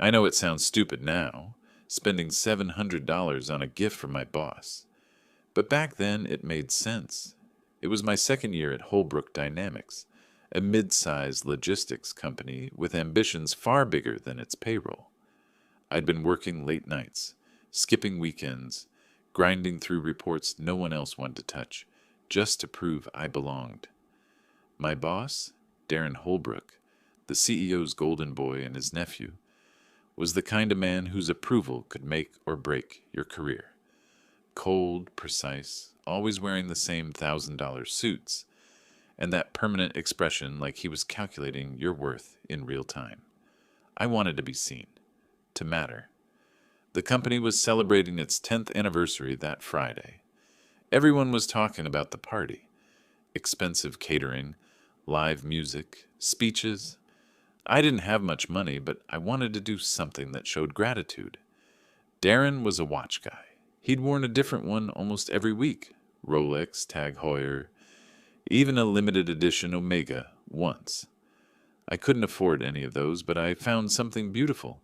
I know it sounds stupid now, spending $700 on a gift from my boss. But back then it made sense. It was my second year at Holbrook Dynamics, a mid-sized logistics company with ambitions far bigger than its payroll. I'd been working late nights, skipping weekends, grinding through reports no one else wanted to touch, just to prove I belonged. My boss, Darren Holbrook, the CEO's golden boy and his nephew, was the kind of man whose approval could make or break your career. Cold, precise, always wearing the same $1,000 suits, and that permanent expression like he was calculating your worth in real time. I wanted to be seen, to matter. The company was celebrating its 10th anniversary that Friday. Everyone was talking about the party. Expensive catering, live music, speeches. I didn't have much money, but I wanted to do something that showed gratitude. Darren was a watch guy. He'd worn a different one almost every week. Rolex, Tag Heuer, even a limited edition Omega once. I couldn't afford any of those, but I found something beautiful.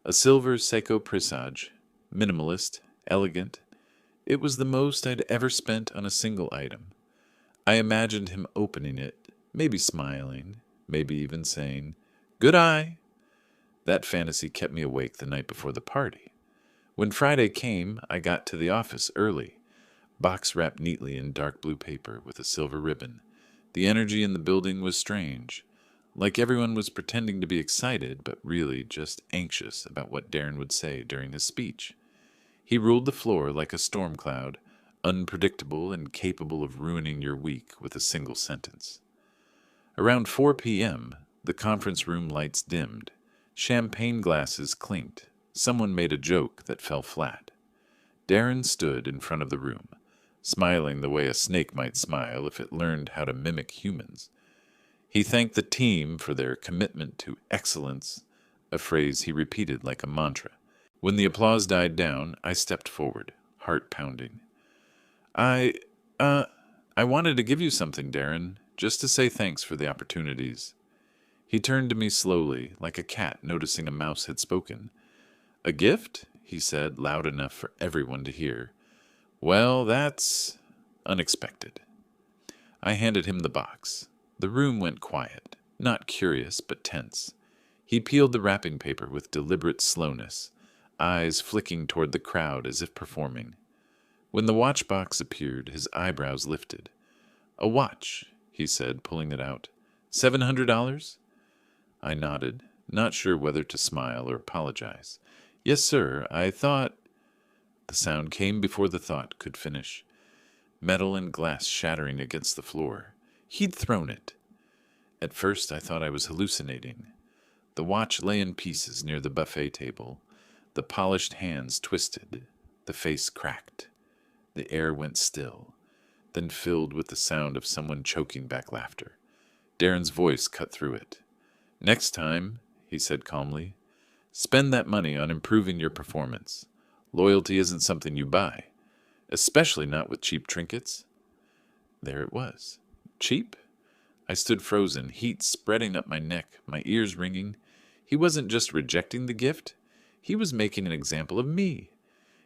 A silver Seiko Presage, minimalist, elegant. It was the most I'd ever spent on a single item. I imagined him opening it, maybe smiling, maybe even saying, "Good eye." That fantasy kept me awake the night before the party. When Friday came, I got to the office early, box wrapped neatly in dark blue paper with a silver ribbon. The energy in the building was strange, like everyone was pretending to be excited, but really just anxious about what Darren would say during his speech. He ruled the floor like a storm cloud, unpredictable and capable of ruining your week with a single sentence. Around 4 p.m., the conference room lights dimmed. Champagne glasses clinked. Someone made a joke that fell flat. Darren stood in front of the room, smiling the way a snake might smile if it learned how to mimic humans. He thanked the team for their commitment to excellence, a phrase he repeated like a mantra. When the applause died down, I stepped forward, heart pounding. I wanted to give you something, Darren, just to say thanks for the opportunities." He turned to me slowly, like a cat noticing a mouse had spoken. "A gift?" he said, loud enough for everyone to hear. "Well, that's unexpected." I handed him the box. The room went quiet, not curious, but tense. He peeled the wrapping paper with deliberate slowness, eyes flicking toward the crowd as if performing. When the watch box appeared, his eyebrows lifted. "A watch," he said, pulling it out. $700? I nodded, not sure whether to smile or apologize. "Yes, sir, I thought—" The sound came before the thought could finish. Metal and glass shattering against the floor. He'd thrown it. At first I thought I was hallucinating. The watch lay in pieces near the buffet table. The polished hands twisted. The face cracked. The air went still, then filled with the sound of someone choking back laughter. Darren's voice cut through it. "Next time," he said calmly, "spend that money on improving your performance. Loyalty isn't something you buy, especially not with cheap trinkets." There it was. Cheap? I stood frozen, heat spreading up my neck, my ears ringing. He wasn't just rejecting the gift. He was making an example of me.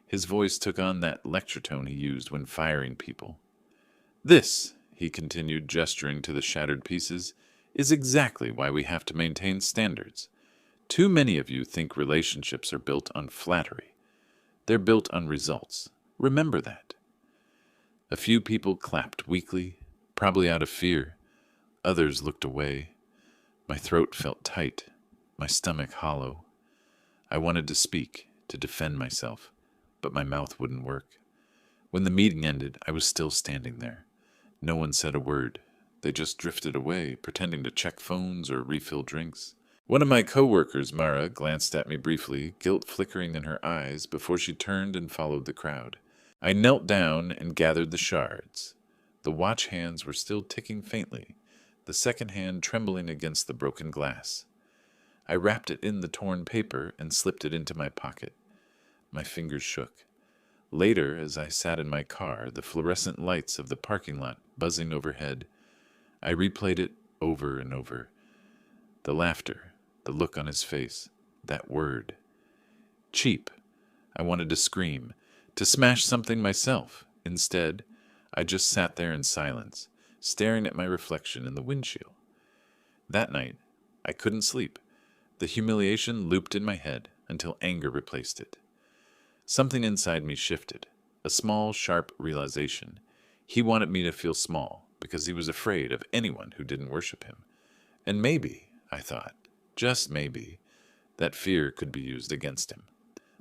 His voice took on that lecture tone he used when firing people. "This," he continued, gesturing to the shattered pieces, "is exactly why we have to maintain standards. Too many of you think relationships are built on flattery. They're built on results. Remember that." A few people clapped weakly, probably out of fear. Others looked away. My throat felt tight, my stomach hollow. I wanted to speak, to defend myself, but my mouth wouldn't work. When the meeting ended, I was still standing there. No one said a word. They just drifted away, pretending to check phones or refill drinks. One of my coworkers, Mara, glanced at me briefly, guilt flickering in her eyes, before she turned and followed the crowd. I knelt down and gathered the shards. The watch hands were still ticking faintly, the second hand trembling against the broken glass. I wrapped it in the torn paper and slipped it into my pocket. My fingers shook. Later, as I sat in my car, the fluorescent lights of the parking lot buzzing overhead, I replayed it over and over. The laughter, the look on his face, That word. Cheap. I wanted to scream, to smash something myself. Instead, I just sat there in silence, staring at my reflection in the windshield. That night, I couldn't sleep. The humiliation looped in my head until anger replaced it. Something inside me shifted, a small, sharp realization. He wanted me to feel small because he was afraid of anyone who didn't worship him. And maybe, I thought, just maybe, that fear could be used against him.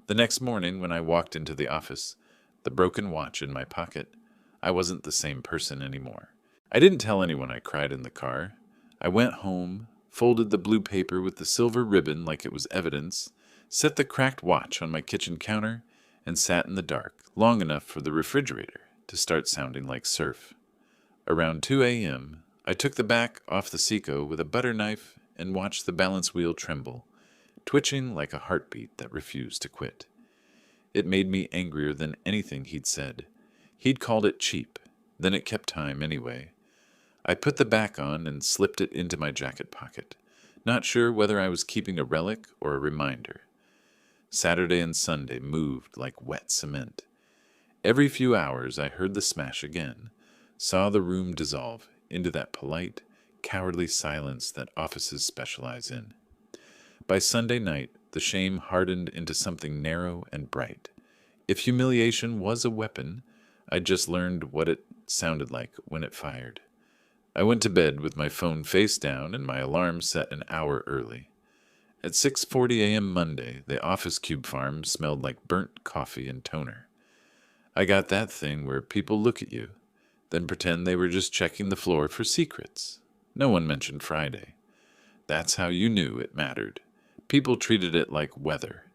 The next morning, when I walked into the office, the broken watch in my pocket, I wasn't the same person anymore. I didn't tell anyone I cried in the car. I went home, folded the blue paper with the silver ribbon like it was evidence, set the cracked watch on my kitchen counter, and sat in the dark long enough for the refrigerator to start sounding like surf. Around 2 a.m., I took the back off the Seco with a butter knife and watched the balance wheel tremble, twitching like a heartbeat that refused to quit. It made me angrier than anything he'd said. He'd called it cheap, then it kept time anyway. I put the back on and slipped it into my jacket pocket, not sure whether I was keeping a relic or a reminder. Saturday and Sunday moved like wet cement. Every few hours I heard the smash again, saw the room dissolve into that polite, cowardly silence that offices specialize in. By Sunday night, the shame hardened into something narrow and bright. If humiliation was a weapon, I'd just learned what it sounded like when it fired. I went to bed with my phone face down and my alarm set an hour early. At 6:40 a.m. Monday, the office cube farm smelled like burnt coffee and toner. I got that thing where people look at you, then pretend they were just checking the floor for secrets. No one mentioned Friday. That's how you knew it mattered. People treated it like weather,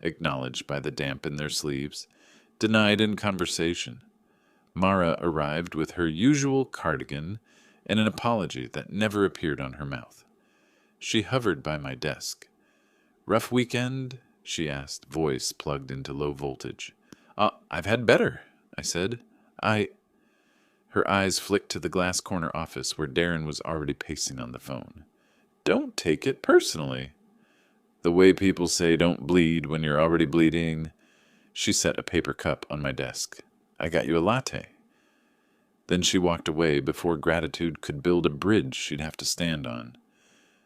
acknowledged by the damp in their sleeves, denied in conversation. Mara arrived with her usual cardigan and an apology that never appeared on her mouth. She hovered by my desk. "Rough weekend?" she asked, voice plugged into low voltage. I've had better," I said. Her eyes flicked to the glass corner office where Darren was already pacing on the phone. "Don't take it personally." "The way people say don't bleed when you're already bleeding." She set a paper cup on my desk. "I got you a latte." Then she walked away before gratitude could build a bridge she'd have to stand on.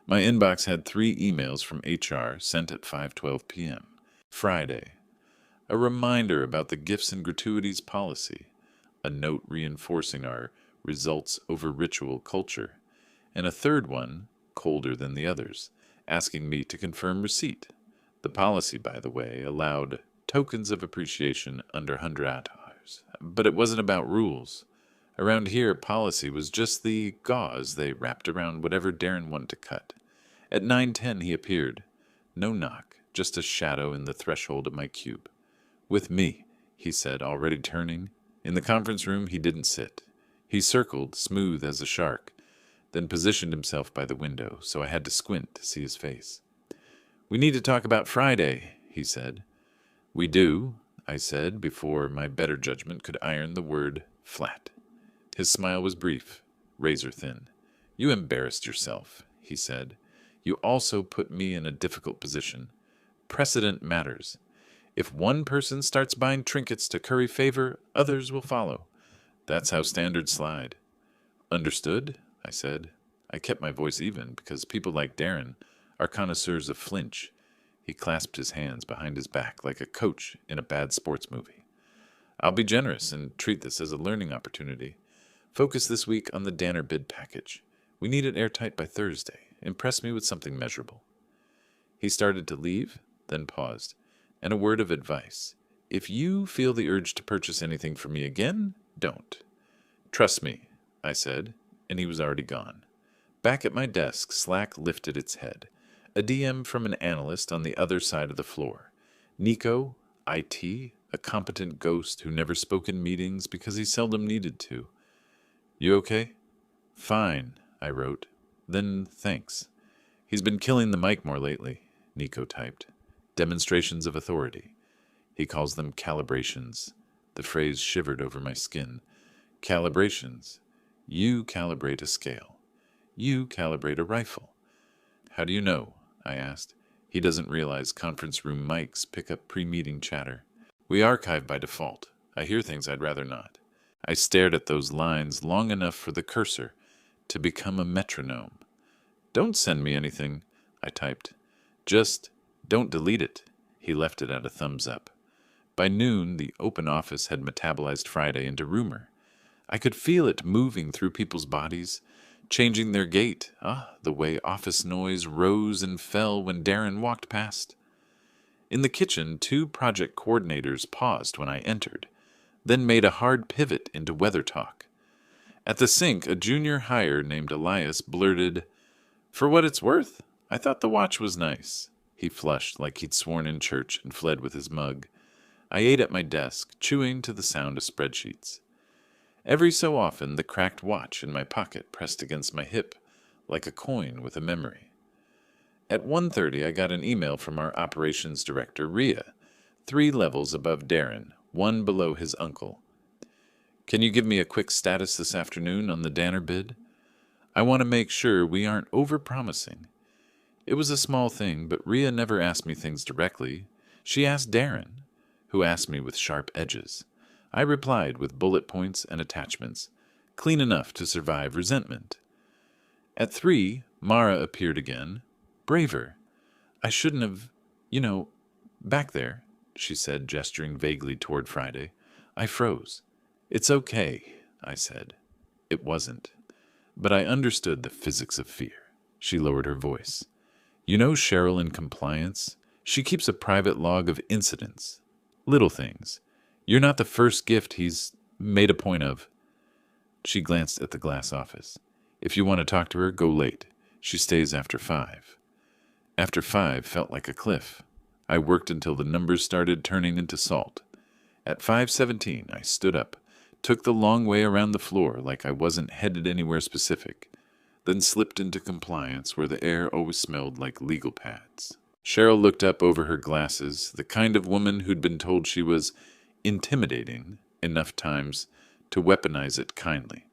My inbox had 3 emails from HR sent at 5:12 p.m. Friday. A reminder about the gifts and gratuities policy. A note reinforcing our results over ritual culture. And a third one, colder than the others, asking me to confirm receipt. The policy, by the way, allowed tokens of appreciation under $100. But it wasn't about rules. Around here, policy was just the gauze they wrapped around whatever Darren wanted to cut. At 9:10 he appeared. No knock, just a shadow in the threshold of my cube. "With me," he said, already turning. In the conference room he didn't sit. He circled, smooth as a shark, then positioned himself by the window, so I had to squint to see his face. "We need to talk about Friday," he said. "We do," I said, before my better judgment could iron the word flat. His smile was brief, razor-thin. "You embarrassed yourself," he said. "You also put me in a difficult position. Precedent matters. If one person starts buying trinkets to curry favor, others will follow. That's how standards slide." "Understood," I said. I kept my voice even because people like Darren are connoisseurs of flinch. He clasped his hands behind his back like a coach in a bad sports movie. "I'll be generous and treat this as a learning opportunity. Focus this week on the Danner bid package. We need it airtight by Thursday. Impress me with something measurable." He started to leave, then paused. "And a word of advice. If you feel the urge to purchase anything from me again, don't." "Trust me," I said, and he was already gone. Back at my desk, Slack lifted its head. A DM from an analyst on the other side of the floor. Nico, IT, a competent ghost who never spoke in meetings because he seldom needed to. "You okay?" "Fine," I wrote. "Then thanks." "He's been killing the mic more lately," Nico typed. "Demonstrations of authority. He calls them calibrations." The phrase shivered over my skin. "Calibrations. You calibrate a scale. You calibrate a rifle." "How do you know?" I asked. He doesn't realize conference room mics pick up pre-meeting chatter. We archive by default. I hear things I'd rather not. I stared at those lines long enough for the cursor to become a metronome. Don't send me anything, I typed. Just don't delete it. He left it at a thumbs up. By noon, the open office had metabolized Friday into rumor. I could feel it moving through people's bodies, changing their gait. The way office noise rose and fell when Darren walked past. In the kitchen, 2 project coordinators paused when I entered, then made a hard pivot into weather talk. At the sink, a junior hire named Elias blurted, "For what it's worth, I thought the watch was nice." He flushed like he'd sworn in church and fled with his mug. I ate at my desk, chewing to the sound of spreadsheets. Every so often, the cracked watch in my pocket pressed against my hip, like a coin with a memory. At 1:30, I got an email from our operations director, Rhea, 3 levels above Darren, 1 below his uncle. "Can you give me a quick status this afternoon on the Danner bid? I want to make sure we aren't over-promising." It was a small thing, but Rhea never asked me things directly. She asked Darren, who asked me with sharp edges. I replied with bullet points and attachments, clean enough to survive resentment. At 3, Mara appeared again, braver. "I shouldn't have, back there," she said, gesturing vaguely toward Friday. I froze. "It's okay," I said. It wasn't. But I understood the physics of fear. She lowered her voice. "You know Cheryl in compliance? She keeps a private log of incidents. Little things. You're not the first gift he's made a point of." She glanced at the glass office. "If you want to talk to her, go late. She stays after 5. After 5 felt like a cliff. I worked until the numbers started turning into salt. At 5:17, I stood up, took the long way around the floor like I wasn't headed anywhere specific, then slipped into compliance where the air always smelled like legal pads. Cheryl looked up over her glasses, the kind of woman who'd been told she was intimidating enough times to weaponize it kindly.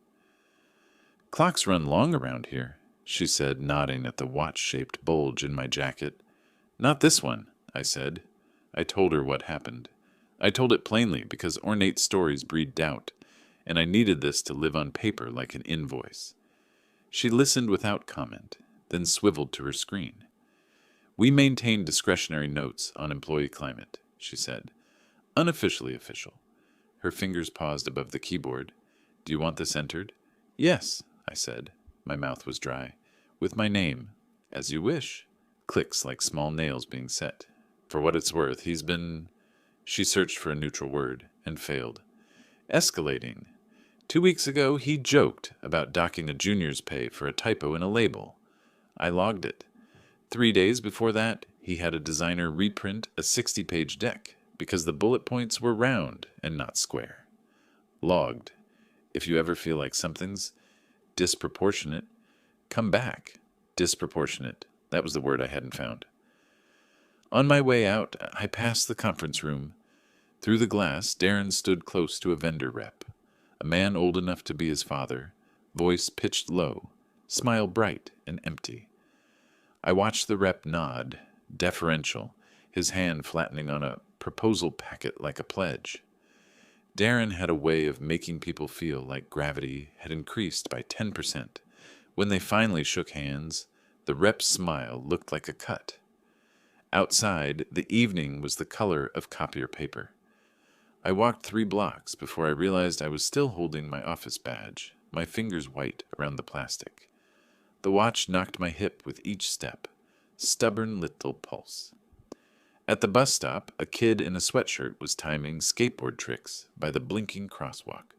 "Clocks run long around here," she said, nodding at the watch-shaped bulge in my jacket. "Not this one," I said. I told her what happened. I told it plainly because ornate stories breed doubt, and I needed this to live on paper like an invoice. She listened without comment, then swiveled to her screen. "We maintain discretionary notes on employee climate," she said. "Unofficially official." Her fingers paused above the keyboard. "Do you want this entered?" "Yes," I said. My mouth was dry. "With my name." "As you wish." Clicks like small nails being set. "For what it's worth, he's been—" She searched for a neutral word, and failed. "Escalating. 2 weeks ago, he joked about docking a junior's pay for a typo in a label. I logged it. 3 days before that, he had a designer reprint a 60-page deck because the bullet points were round and not square. Logged. If you ever feel like something's disproportionate, come back. Disproportionate. That was the word I hadn't found. On my way out, I passed the conference room. Through the glass, Darren stood close to a vendor rep, a man old enough to be his father, voice pitched low, smile bright and empty. I watched the rep nod, deferential, his hand flattening on a proposal packet like a pledge. Darren had a way of making people feel like gravity had increased by 10%. When they finally shook hands, the rep's smile looked like a cut. Outside, the evening was the color of copier paper. I walked 3 blocks before I realized I was still holding my office badge, my fingers white around the plastic. The watch knocked my hip with each step, stubborn little pulse. At the bus stop, a kid in a sweatshirt was timing skateboard tricks by the blinking crosswalk.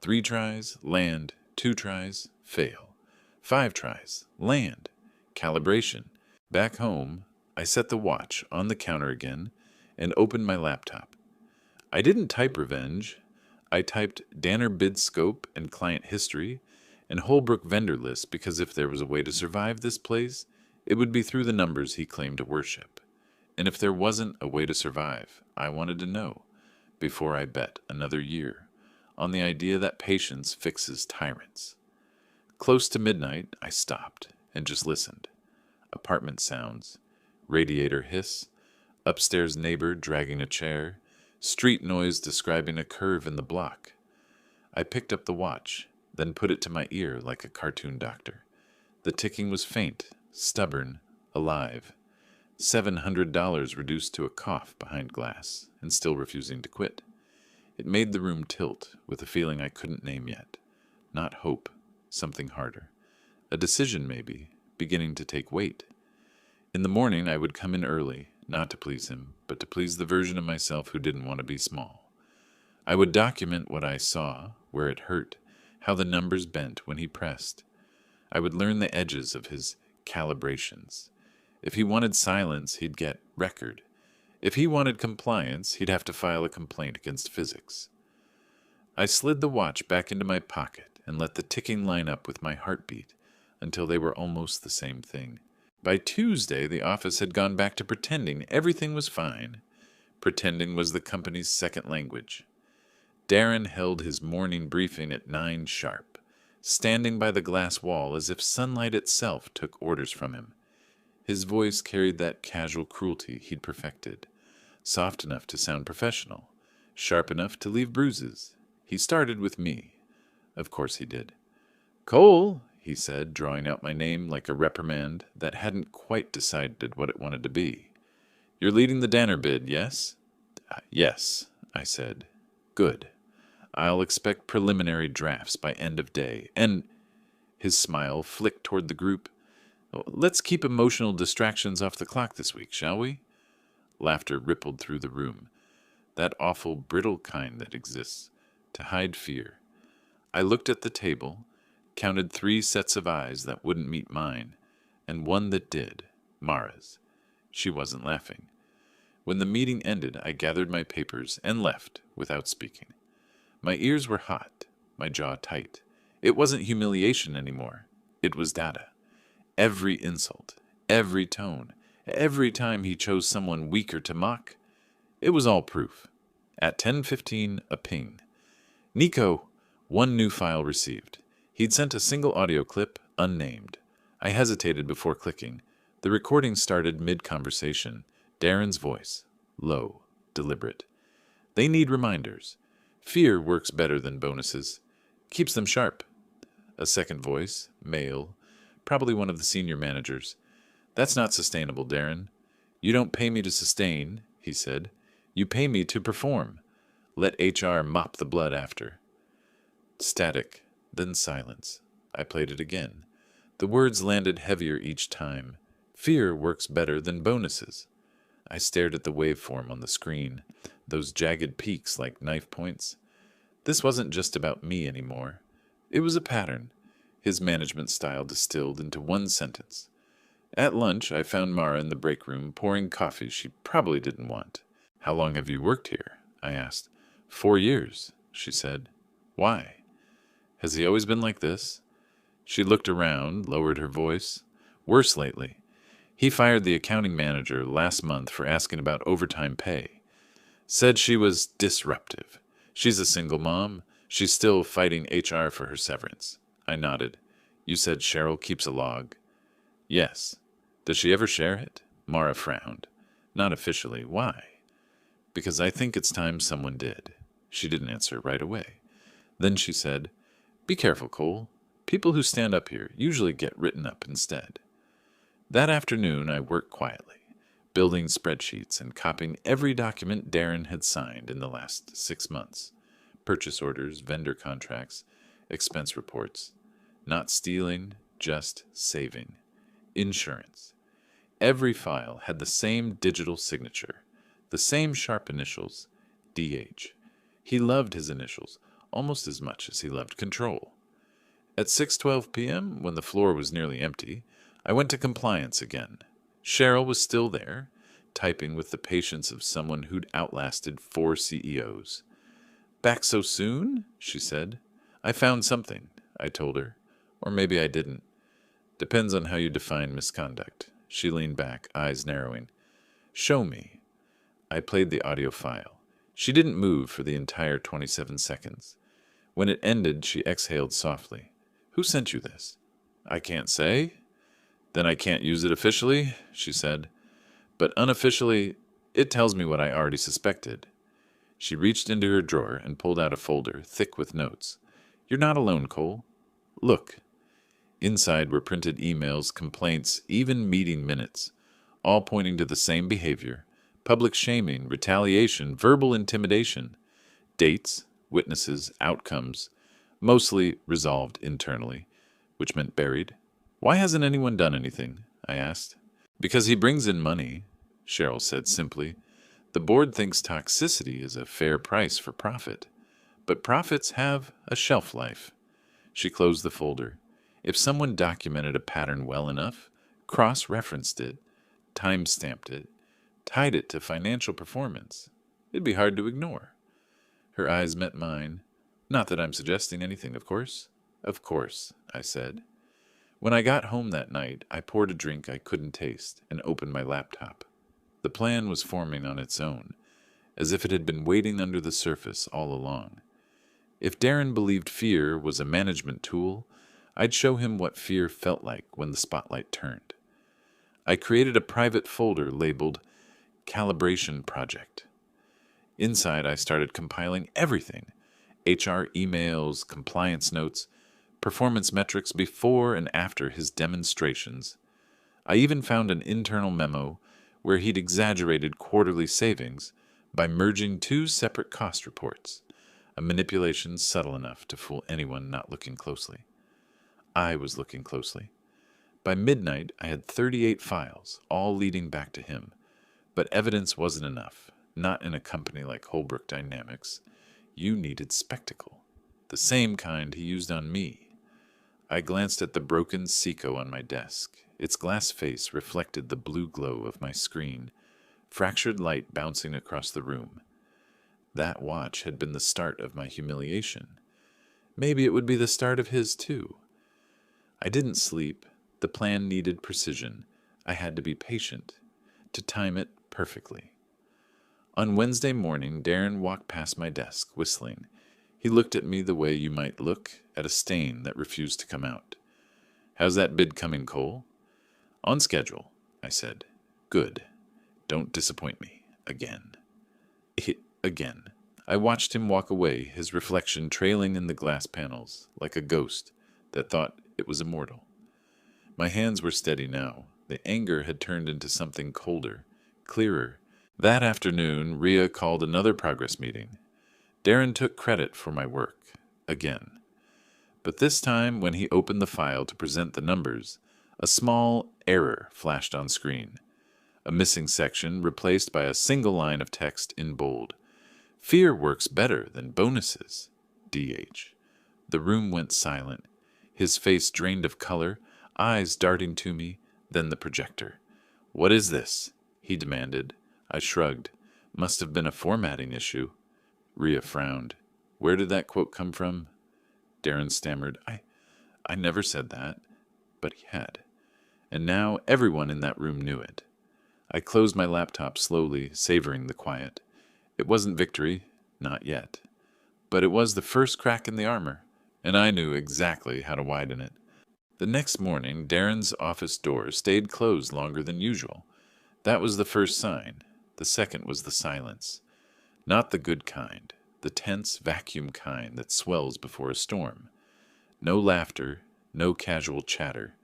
3 tries, land. 2 tries, fail. 5 tries, land. Calibration. Back home, I set the watch on the counter again and opened my laptop. I didn't type revenge. I typed Danner bid scope and client history and Holbrook vendor list because if there was a way to survive this place, it would be through the numbers he claimed to worship. And if there wasn't a way to survive, I wanted to know, before I bet another year, on the idea that patience fixes tyrants. Close to midnight, I stopped and just listened. Apartment sounds, radiator hiss, upstairs neighbor dragging a chair, street noise describing a curve in the block. I picked up the watch, then put it to my ear like a cartoon doctor. The ticking was faint, stubborn, alive. $700 reduced to a cough behind glass, and still refusing to quit. It made the room tilt with a feeling I couldn't name yet. Not hope, something harder. A decision, maybe, beginning to take weight. In the morning, I would come in early, not to please him, but to please the version of myself who didn't want to be small. I would document what I saw, where it hurt, how the numbers bent when he pressed. I would learn the edges of his calibrations. If he wanted silence, he'd get record. If he wanted compliance, he'd have to file a complaint against physics. I slid the watch back into my pocket and let the ticking line up with my heartbeat until they were almost the same thing. By Tuesday, the office had gone back to pretending everything was fine. Pretending was the company's second language. Darren held his morning briefing at 9 sharp, standing by the glass wall as if sunlight itself took orders from him. His voice carried that casual cruelty he'd perfected, soft enough to sound professional, sharp enough to leave bruises. He started with me. Of course he did. "Cole," he said, drawing out my name like a reprimand that hadn't quite decided what it wanted to be. "You're leading the Danner bid, yes?" "Yes," I said. "Good. I'll expect preliminary drafts by end of day, and—" His smile flicked toward the group. "Let's keep emotional distractions off the clock this week, shall we?" Laughter rippled through the room, that awful brittle kind that exists, to hide fear. I looked at the table, counted 3 sets of eyes that wouldn't meet mine, and one that did, Mara's. She wasn't laughing. When the meeting ended, I gathered my papers and left without speaking. My ears were hot, my jaw tight. It wasn't humiliation anymore. It was data. Every insult, every tone, every time he chose someone weaker to mock, it was all proof. At 10:15, a ping. "Nico, 1 new file received." He'd sent a single audio clip, unnamed. I hesitated before clicking. The recording started mid-conversation. Darren's voice, low, deliberate. "They need reminders. Fear works better than bonuses. Keeps them sharp." A second voice, male, probably one of the senior managers. "That's not sustainable, Darren. You don't pay me to sustain," he said. "You pay me to perform. Let HR mop the blood after." Static, then silence. I played it again. The words landed heavier each time. "Fear works better than bonuses." I stared at the waveform on the screen, those jagged peaks like knife points. This wasn't just about me anymore. It was a pattern, his management style distilled into one sentence. At lunch, I found Mara in the break room pouring coffee she probably didn't want. "How long have you worked here?" I asked. 4 years, she said. "Why? Has he always been like this?" She looked around, lowered her voice. "Worse lately. He fired the accounting manager last month for asking about overtime pay. Said she was disruptive. She's a single mom. She's still fighting HR for her severance." I nodded. "You said Cheryl keeps a log?" "Yes." "Does she ever share it?" Mara frowned. "Not officially. Why?" "Because I think it's time someone did." She didn't answer right away. Then she said, "Be careful, Cole. People who stand up here usually get written up instead." That afternoon, I worked quietly, building spreadsheets and copying every document Darren had signed in the last 6 months. Purchase orders, vendor contracts, expense reports. Not stealing, just saving. Insurance. Every file had the same digital signature, the same sharp initials, DH. He loved his initials almost as much as he loved control. At 6:12 p.m., when the floor was nearly empty, I went to compliance again. Cheryl was still there, typing with the patience of someone who'd outlasted 4 CEOs. "Back so soon?" she said. "I found something," I told her. Or maybe I didn't. Depends on how you define misconduct. She leaned back, eyes narrowing. "Show me." I played the audio file. She didn't move for the entire 27 seconds. When it ended, she exhaled softly. "Who sent you this?" "I can't say." "Then I can't use it officially," she said. but unofficially, it tells me what I already suspected. She reached into her drawer and pulled out a folder thick with notes. You're not alone, Cole. Look. Inside were printed emails, complaints, even meeting minutes, all pointing to the same behavior: public shaming, retaliation, verbal intimidation. Dates, witnesses, outcomes, mostly resolved internally, which meant buried. Why hasn't anyone done anything? I asked. Because he brings in money, Cheryl said simply. The board thinks toxicity is a fair price for profit, but profits have a shelf life. She closed the folder. If someone documented a pattern well enough, cross-referenced it, time-stamped it, tied it to financial performance, it'd be hard to ignore. Her eyes met mine. Not that I'm suggesting anything, of course. Of course, I said. When I got home that night, I poured a drink I couldn't taste and opened my laptop. The plan was forming on its own, as if it had been waiting under the surface all along. If Darren believed fear was a management tool, I'd show him what fear felt like when the spotlight turned. I created a private folder labeled Calibration Project. Inside, I started compiling everything: HR emails, compliance notes, performance metrics before and after his demonstrations. I even found an internal memo where he'd exaggerated quarterly savings by merging 2 separate cost reports, a manipulation subtle enough to fool anyone not looking closely. I was looking closely. By midnight, I had 38 files, all leading back to him. But evidence wasn't enough, not in a company like Holbrook Dynamics. You needed spectacle, the same kind he used on me. I glanced at the broken Seiko on my desk. Its glass face reflected the blue glow of my screen, fractured light bouncing across the room. That watch had been the start of my humiliation. Maybe it would be the start of his, too. I didn't sleep. The plan needed precision. I had to be patient, to time it perfectly. On Wednesday morning, Darren walked past my desk, whistling. He looked at me the way you might look at a stain that refused to come out. How's that bid coming, Cole? On schedule, I said. Good. Don't disappoint me. Again. Again. I watched him walk away, his reflection trailing in the glass panels, like a ghost that thought it was immortal. My hands were steady now. The anger had turned into something colder, clearer. That afternoon, Rhea called another progress meeting. Darren took credit for my work, again. But this time, when he opened the file to present the numbers, a small error flashed on screen. A missing section replaced by a single line of text in bold. Fear works better than bonuses. DH. The room went silent. His face drained of color, eyes darting to me, then the projector. What is this? He demanded. I shrugged. Must have been a formatting issue. Rhea frowned. Where did that quote come from? Darren stammered. I never said that. But he had. And now everyone in that room knew it. I closed my laptop slowly, savoring the quiet. It wasn't victory, not yet. But it was the first crack in the armor, and I knew exactly how to widen it. The next morning, Darren's office door stayed closed longer than usual. That was the first sign. The second was the silence. Not the good kind, the tense vacuum kind that swells before a storm. No laughter, no casual chatter.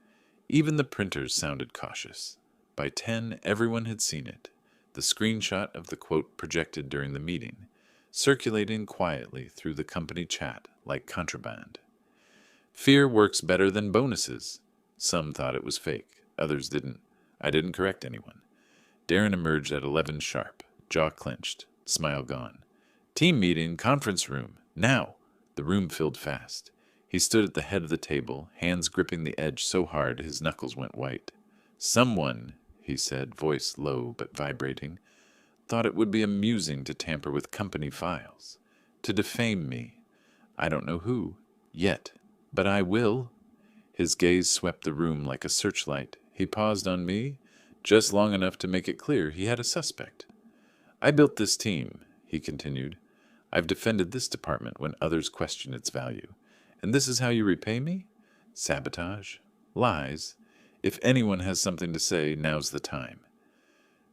Even the printers sounded cautious. By 10, everyone had seen it. The screenshot of the quote projected during the meeting, circulating quietly through the company chat like contraband. Fear works better than bonuses. Some thought it was fake. Others didn't. I didn't correct anyone. Darren emerged at 11 sharp, jaw clenched, smile gone. Team meeting, conference room, now. The room filled fast. He stood at the head of the table, hands gripping the edge so hard his knuckles went white. Someone, he said, voice low but vibrating, thought it would be amusing to tamper with company files, to defame me. I don't know who, yet, but I will. His gaze swept the room like a searchlight. He paused on me, just long enough to make it clear he had a suspect. I built this team, he continued. I've defended this department when others question its value. And this is how you repay me? Sabotage? Lies? If anyone has something to say, now's the time.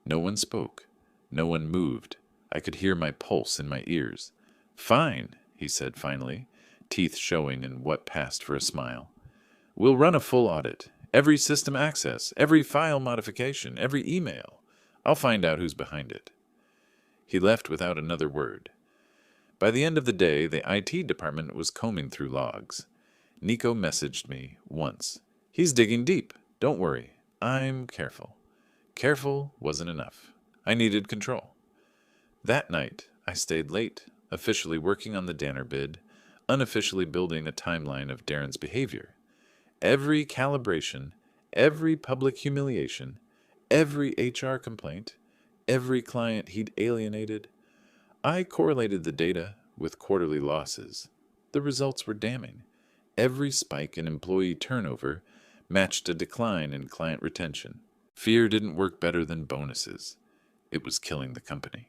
No one spoke. No one moved. I could hear my pulse in my ears. "Fine," he said finally, teeth showing in what passed for a smile. "We'll run a full audit. Every system access, every file modification, every email. I'll find out who's behind it." He left without another word. By the end of the day, the IT department was combing through logs. Nico messaged me once. "He's digging deep. Don't worry. I'm careful." Careful wasn't enough. I needed control. That night, I stayed late, officially working on the Danner bid, unofficially building a timeline of Darren's behavior. Every calibration, every public humiliation, every HR complaint, every client he'd alienated. I correlated the data with quarterly losses. The results were damning. Every spike in employee turnover matched a decline in client retention. Fear didn't work better than bonuses. It was killing the company.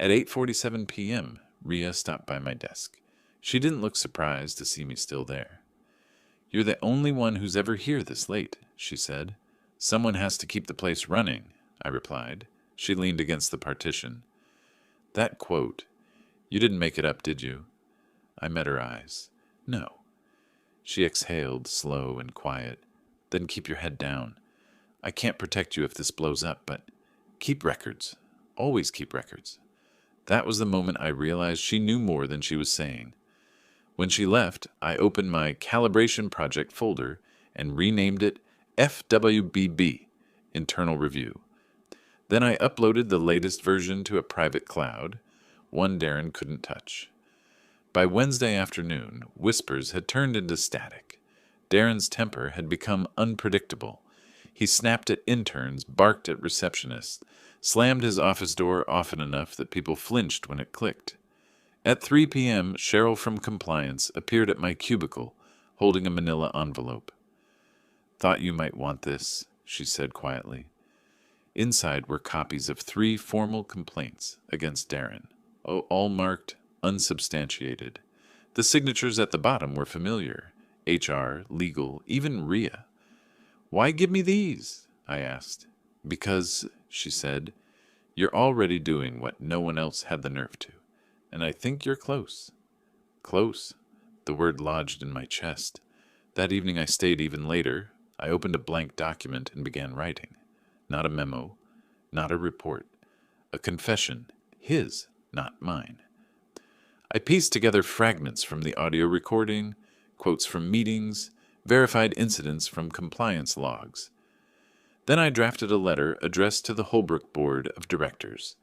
At 8:47 p.m., Rhea stopped by my desk. She didn't look surprised to see me still there. "You're the only one who's ever here this late," she said. "Someone has to keep the place running," I replied. She leaned against the partition. "That quote, you didn't make it up, did you?" I met her eyes. "No." She exhaled, slow and quiet. "Then keep your head down. I can't protect you if this blows up, but keep records. Always keep records." That was the moment I realized she knew more than she was saying. When she left, I opened my calibration project folder and renamed it FWBB, Internal Review. Then I uploaded the latest version to a private cloud, one Darren couldn't touch. By Wednesday afternoon, whispers had turned into static. Darren's temper had become unpredictable. He snapped at interns, barked at receptionists, slammed his office door often enough that people flinched when it clicked. At 3 p.m., Cheryl from compliance appeared at my cubicle, holding a manila envelope. "Thought you might want this," she said quietly. Inside were copies of 3 formal complaints against Darren, all marked unsubstantiated. The signatures at the bottom were familiar: HR, legal, even Rhea. "Why give me these?" I asked. "Because," she said, "you're already doing what no one else had the nerve to. And I think you're close." Close. The word lodged in my chest. That evening I stayed even later. I opened a blank document and began writing. Not a memo, not a report. A confession. His, not mine. I pieced together fragments from the audio recording, quotes from meetings, verified incidents from compliance logs. Then I drafted a letter addressed to the Holbrook Board of Directors.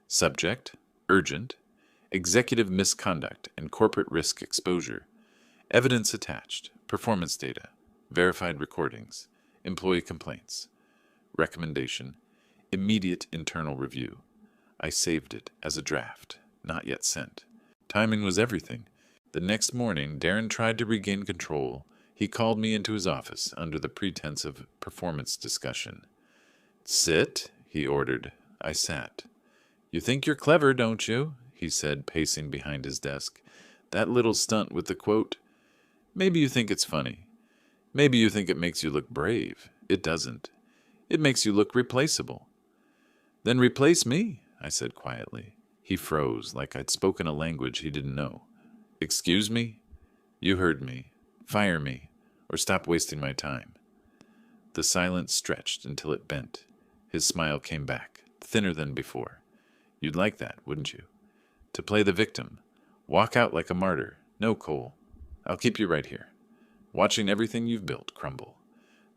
Subject: urgent. Executive misconduct and corporate risk exposure. Evidence attached. Performance data. Verified recordings. Employee complaints. Recommendation: immediate internal review. I saved it as a draft, not yet sent. Timing was everything. The next morning, Darren tried to regain control. He called me into his office under the pretense of performance discussion. "Sit," he ordered. I sat. "You think you're clever, don't you?" he said, pacing behind his desk. "That little stunt with the quote. Maybe you think it's funny. Maybe you think it makes you look brave. It doesn't. It makes you look replaceable." "Then replace me," I said quietly. He froze, like I'd spoken a language he didn't know. "Excuse me?" "You heard me. Fire me, or stop wasting my time." The silence stretched until it bent. His smile came back, thinner than before. "You'd like that, wouldn't you? To play the victim. Walk out like a martyr. No, Cole. I'll keep you right here, watching everything you've built crumble.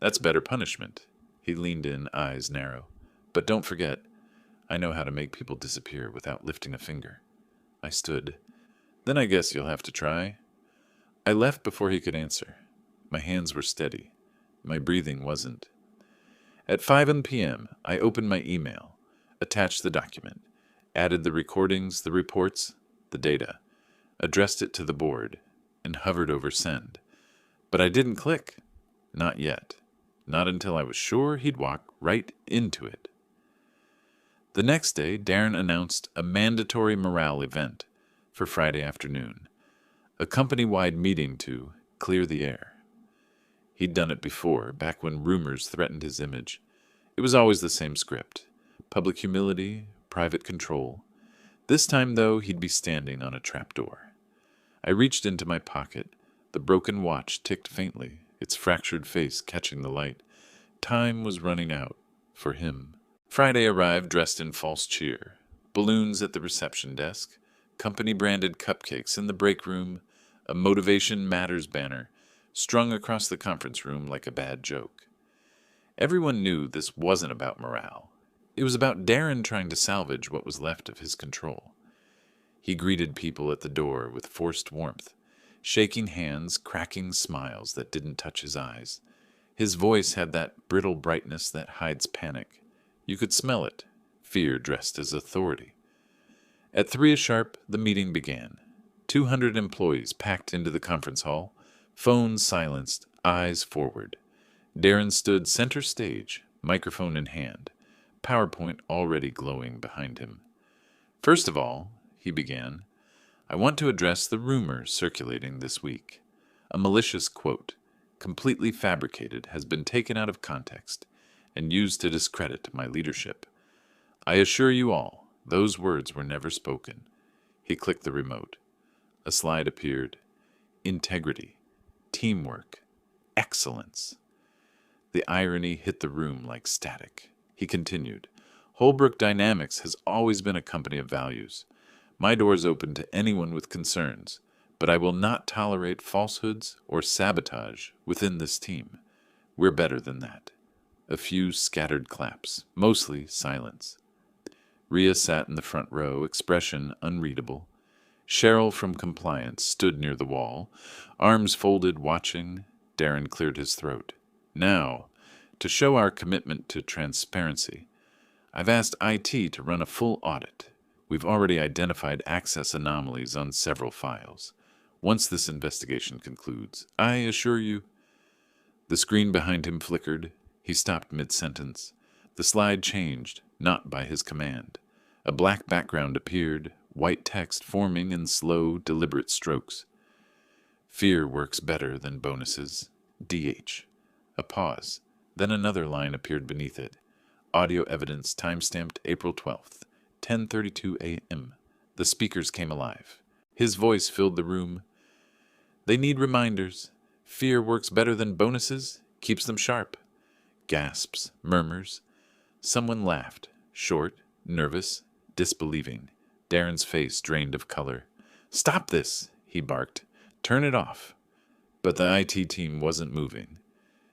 That's better punishment." He leaned in, eyes narrow. "But don't forget, I know how to make people disappear without lifting a finger." I stood. "Then I guess you'll have to try." I left before he could answer. My hands were steady. My breathing wasn't. At 5 p.m., I opened my email, attached the document, added the recordings, the reports, the data, addressed it to the board, and hovered over send. But I didn't click. Not yet. Not until I was sure he'd walk right into it. The next day, Darren announced a mandatory morale event for Friday afternoon, a company-wide meeting to clear the air. He'd done it before, back when rumors threatened his image. It was always the same script. public humility, private control. This time, though, he'd be standing on a trapdoor. I reached into my pocket. The broken watch ticked faintly, its fractured face catching the light. Time was running out for him. Friday arrived dressed in false cheer. Balloons at the reception desk, company-branded cupcakes in the break room, a Motivation Matters banner strung across the conference room like a bad joke. Everyone knew this wasn't about morale. It was about Darren trying to salvage what was left of his control. He greeted people at the door with forced warmth, shaking hands, cracking smiles that didn't touch his eyes. His voice had that brittle brightness that hides panic. You could smell it, fear dressed as authority. At 3 sharp, the meeting began. 200 employees packed into the conference hall, phones silenced, eyes forward. Darren stood center stage, microphone in hand, PowerPoint already glowing behind him. First of all, he began, I want to address the rumors circulating this week. A malicious quote, completely fabricated, has been taken out of context and used to discredit my leadership. I assure you all, those words were never spoken. He clicked the remote. A slide appeared. Integrity, teamwork, excellence. The irony hit the room like static. He continued, Holbrook Dynamics has always been a company of values. My door's open to anyone with concerns, but I will not tolerate falsehoods or sabotage within this team. We're better than that. A few scattered claps, mostly silence. Rhea sat in the front row, expression unreadable. Cheryl from compliance stood near the wall, arms folded, watching. Darren cleared his throat. Now, to show our commitment to transparency, I've asked IT to run a full audit. We've already identified access anomalies on several files. Once this investigation concludes, I assure you... The screen behind him flickered. He stopped mid-sentence. The slide changed, not by his command. A black background appeared, white text forming in slow, deliberate strokes. Fear works better than bonuses. DH. A pause. Then another line appeared beneath it. Audio evidence timestamped April 12th, 10:32 a.m. The speakers came alive. His voice filled the room. They need reminders. Fear works better than bonuses, keeps them sharp. Gasps, murmurs. Someone laughed, short, nervous, disbelieving. Darren's face drained of color. Stop this, he barked. Turn it off. But the IT team wasn't moving.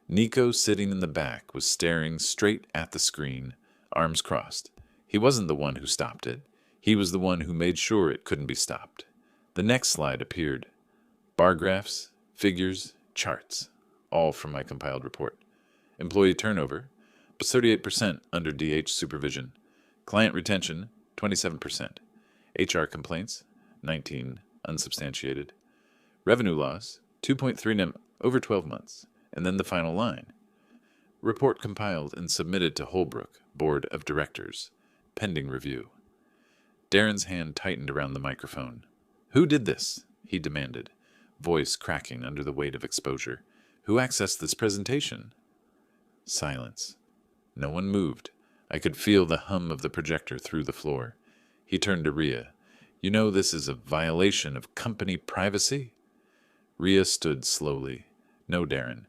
Nico, sitting in the back, was staring straight at the screen, arms crossed. He wasn't the one who stopped it. He was the one who made sure it couldn't be stopped. The next slide appeared. Bar graphs, figures, charts, all from my compiled report. Employee turnover, 38% under DH supervision. Client retention, 27%. HR complaints, 19, unsubstantiated. Revenue loss, 2.3 over 12 months. And then the final line. Report compiled and submitted to Holbrook, Board of Directors. Pending review. Darren's hand tightened around the microphone. Who did this? He demanded, voice cracking under the weight of exposure. Who accessed this presentation? Silence. No one moved. I could feel the hum of the projector through the floor. He turned to Rhea. You know this is a violation of company privacy? Rhea stood slowly. No, Darren.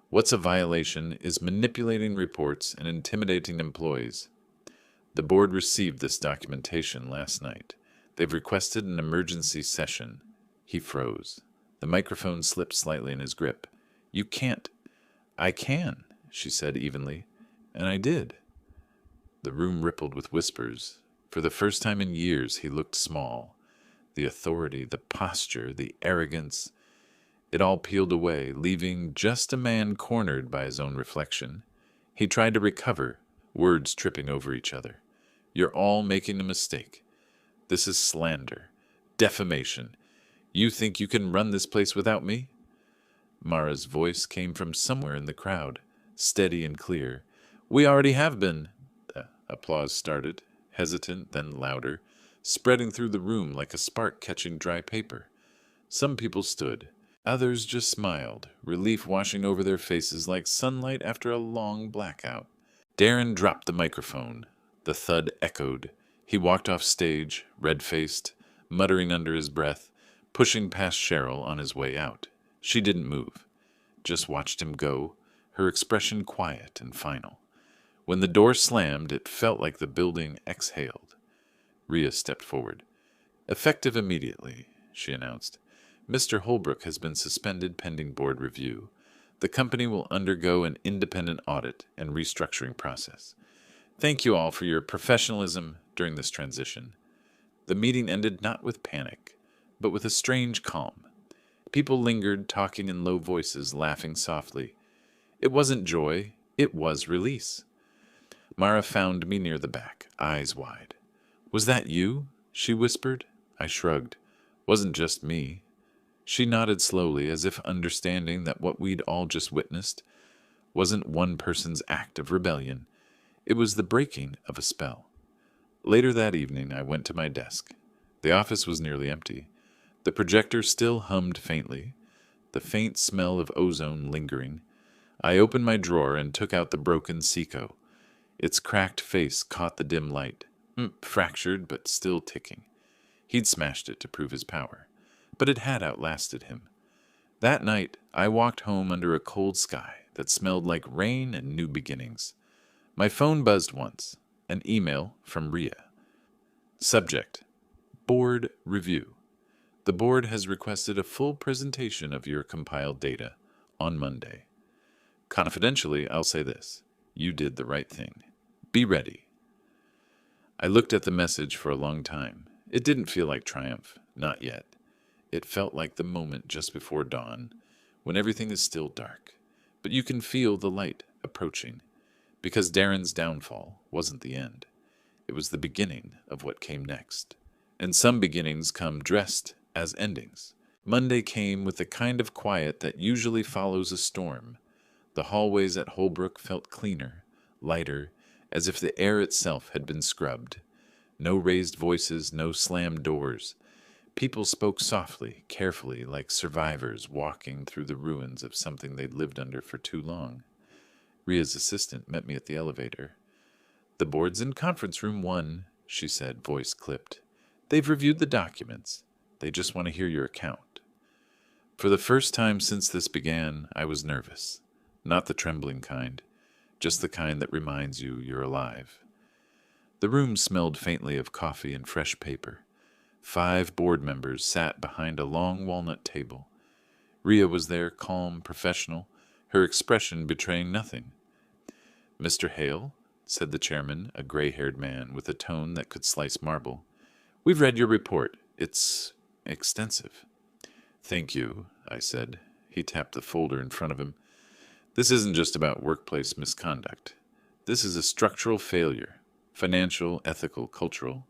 What's a violation is manipulating reports and intimidating employees. The board received this documentation last night. They've requested an emergency session. He froze. The microphone slipped slightly in his grip. You can't. I can, she said evenly. And I did. The room rippled with whispers. For the first time in years, he looked small. The authority, the posture, the arrogance... It all peeled away, leaving just a man cornered by his own reflection. He tried to recover, words tripping over each other. You're all making a mistake. This is slander, defamation. You think you can run this place without me? Mara's voice came from somewhere in the crowd, steady and clear. We already have been. Applause started, hesitant, then louder, spreading through the room like a spark catching dry paper. Some people stood. Others just smiled, relief washing over their faces like sunlight after a long blackout. Darren dropped the microphone, The thud echoed. He walked off stage, red-faced, muttering under his breath, pushing past Cheryl on his way out. She didn't move, just watched him go, her expression quiet and final. When the door slammed, it felt like the building exhaled. Rhea stepped forward. "Effective immediately," she announced. "Mr. Holbrook has been suspended pending board review. The company will undergo an independent audit and restructuring process. Thank you all for your professionalism during this transition." The meeting ended not with panic, but with a strange calm. People lingered, talking in low voices, laughing softly. It wasn't joy, it was release. Mara found me near the back, eyes wide. "Was that you?" she whispered. I shrugged. "Wasn't just me." She nodded slowly, as if understanding that what we'd all just witnessed wasn't one person's act of rebellion. It was the breaking of a spell. Later that evening, I went to my desk. The office was nearly empty. The projector still hummed faintly, the faint smell of ozone lingering. I opened my drawer and took out the broken Seiko. Its cracked face caught the dim light, fractured but still ticking. He'd smashed it to prove his power, but it had outlasted him. That night, I walked home under a cold sky that smelled like rain and new beginnings. My phone buzzed once, an email from Rhea. Subject: Board Review. The board has requested a full presentation of your compiled data on Monday. Confidentially, I'll say this. You did the right thing. Be ready. I looked at the message for a long time. It didn't feel like triumph, not yet. It felt like the moment just before dawn, when everything is still dark, but you can feel the light approaching, because Darren's downfall wasn't the end. It was the beginning of what came next. And some beginnings come dressed as endings. Monday came with the kind of quiet that usually follows a storm. The hallways at Holbrook felt cleaner, lighter, as if the air itself had been scrubbed. No raised voices, no slammed doors. People spoke softly, carefully, like survivors walking through the ruins of something they'd lived under for too long. Rhea's assistant met me at the elevator. "The board's in conference room 1, she said, voice clipped. "They've reviewed the documents. They just want to hear your account." For the first time since this began, I was nervous. Not the trembling kind, just the kind that reminds you you're alive. The room smelled faintly of coffee and fresh paper. 5 board members sat behind a long walnut table. Rhea was there, calm, professional, her expression betraying nothing. "Mr. Hale," said the chairman, a gray-haired man with a tone that could slice marble. "We've read your report. It's extensive." "Thank you," I said. He tapped the folder in front of him. "This isn't just about workplace misconduct. This is a structural failure, financial, ethical, cultural.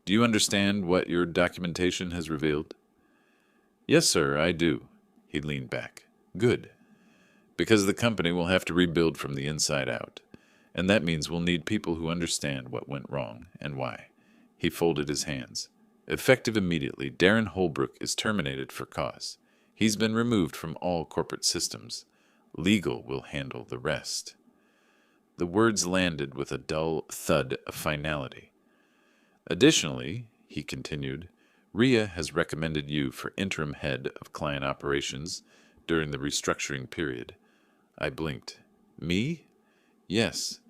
Do you understand what your documentation has revealed?" "Yes, sir, I do." He leaned back. "Good. Because the company will have to rebuild from the inside out, and that means we'll need people who understand what went wrong and why." He folded his hands. "Effective immediately, Darren Holbrook is terminated for cause. He's been removed from all corporate systems. Legal will handle the rest." The words landed with a dull thud of finality. "Additionally," he continued, "Rhea has recommended you for interim head of client operations during the restructuring period." I blinked. "Me?" "Yes.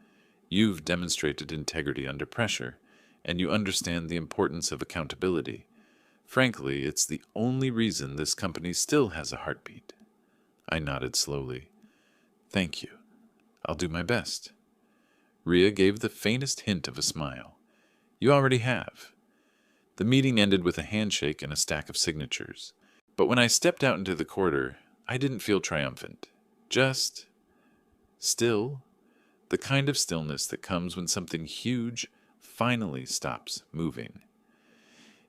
You've demonstrated integrity under pressure, and you understand the importance of accountability. Frankly, it's the only reason this company still has a heartbeat." I nodded slowly. "Thank you. I'll do my best." Rhea gave the faintest hint of a smile. "You already have." The meeting ended with a handshake and a stack of signatures. But when I stepped out into the corridor, I didn't feel triumphant. Just still. The kind of stillness that comes when something huge finally stops moving.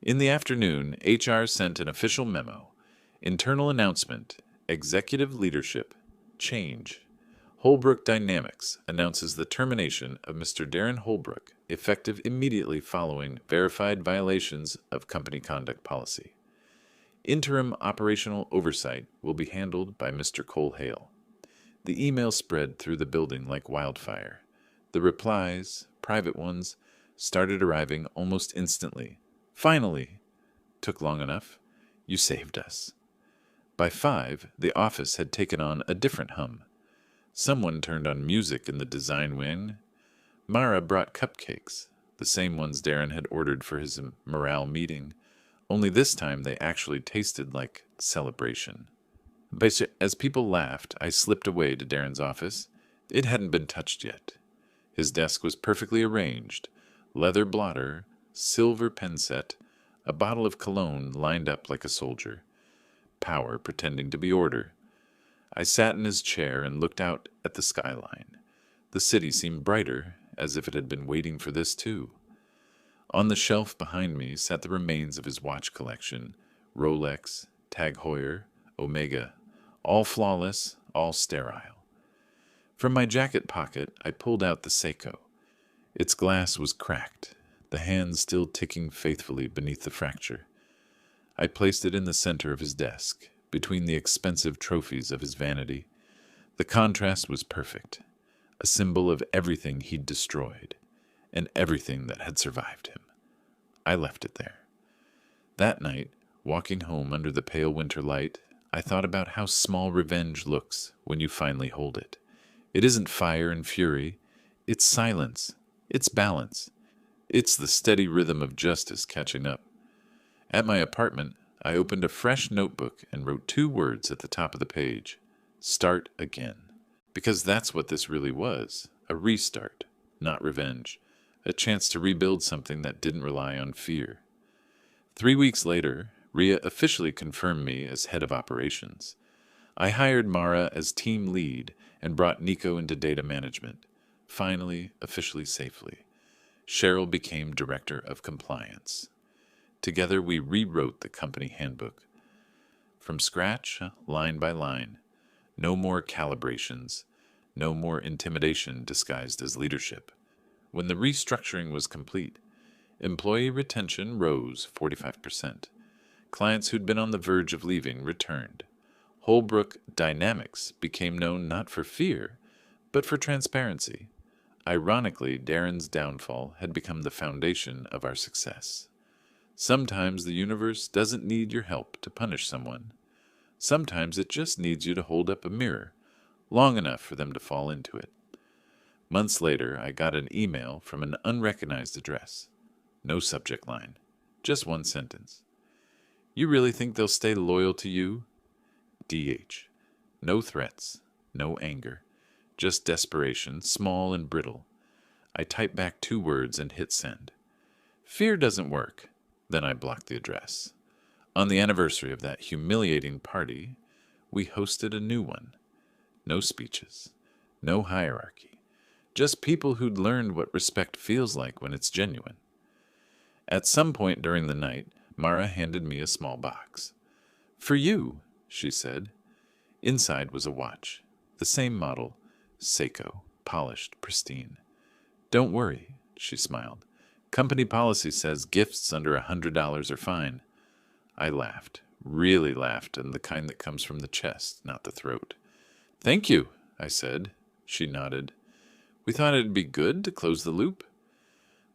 In the afternoon, HR sent an official memo. Internal announcement. Executive leadership. Change. Holbrook Dynamics announces the termination of Mr. Darren Holbrook, effective immediately following verified violations of company conduct policy. Interim operational oversight will be handled by Mr. Cole Hale. The email spread through the building like wildfire. The replies, private ones started arriving almost instantly. Finally! Took long enough. You saved us. By 5, the office had taken on a different hum. Someone turned on music in the design wing. Mara brought cupcakes, the same ones Darren had ordered for his morale meeting, only this time they actually tasted like celebration. But as people laughed, I slipped away to Darren's office. It hadn't been touched yet. His desk was perfectly arranged, leather blotter, silver pen set, a bottle of cologne lined up like a soldier, power pretending to be order. I sat in his chair and looked out at the skyline. The city seemed brighter, as if it had been waiting for this too. On the shelf behind me sat the remains of his watch collection, Rolex, Tag Heuer, Omega, all flawless, all sterile. From my jacket pocket, I pulled out the Seiko. Its glass was cracked, the hands still ticking faithfully beneath the fracture. I placed it in the center of his desk, between the expensive trophies of his vanity. The contrast was perfect, a symbol of everything he'd destroyed, and everything that had survived him. I left it there. That night, walking home under the pale winter light, I thought about how small revenge looks when you finally hold it. It isn't fire and fury, it's silence, it's balance. It's the steady rhythm of justice catching up. At my apartment, I opened a fresh notebook and wrote 2 words at the top of the page: start again. Because that's what this really was, a restart, not revenge, a chance to rebuild something that didn't rely on fear. 3 weeks later, Ria officially confirmed me as head of operations. I hired Mara as team lead and brought Nico into data management. Finally, officially safely. Cheryl became director of compliance. Together we rewrote the company handbook. From scratch, line by line. No more calibrations. No more intimidation disguised as leadership. When the restructuring was complete, employee retention rose 45%. Clients who'd been on the verge of leaving returned. Holbrook Dynamics became known not for fear, but for transparency. Ironically, Darren's downfall had become the foundation of our success. Sometimes the universe doesn't need your help to punish someone. Sometimes it just needs you to hold up a mirror, long enough for them to fall into it. Months later, I got an email from an unrecognized address. No subject line, just one sentence. You really think they'll stay loyal to you? DH. No threats, no anger, just desperation, small and brittle. I typed back 2 words and hit send. Fear doesn't work. Then I blocked the address. On the anniversary of that humiliating party, we hosted a new one. No speeches, no hierarchy, just people who'd learned what respect feels like when it's genuine. At some point during the night, Mara handed me a small box. For you, she said. Inside was a watch, the same model, Seiko, polished, pristine. Don't worry, she smiled. Company policy says gifts under $100 are fine. I laughed, really laughed, and the kind that comes from the chest, not the throat. Thank you, I said. She nodded. We thought it'd be good to close the loop.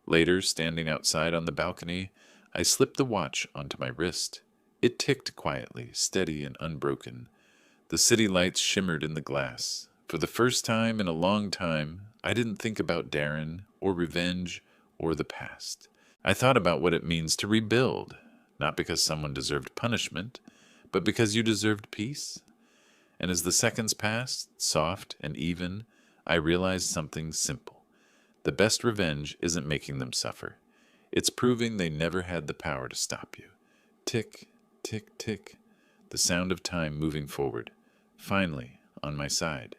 Later, standing outside on the balcony, I slipped the watch onto my wrist. It ticked quietly, steady and unbroken. The city lights shimmered in the glass. For the first time in a long time, I didn't think about Darren or revenge or the past. I thought about what it means to rebuild, not because someone deserved punishment, but because you deserved peace. And as the seconds passed, soft and even, I realized something simple. The best revenge isn't making them suffer. It's proving they never had the power to stop you. Tick, tick, tick. The sound of time moving forward. Finally, on my side.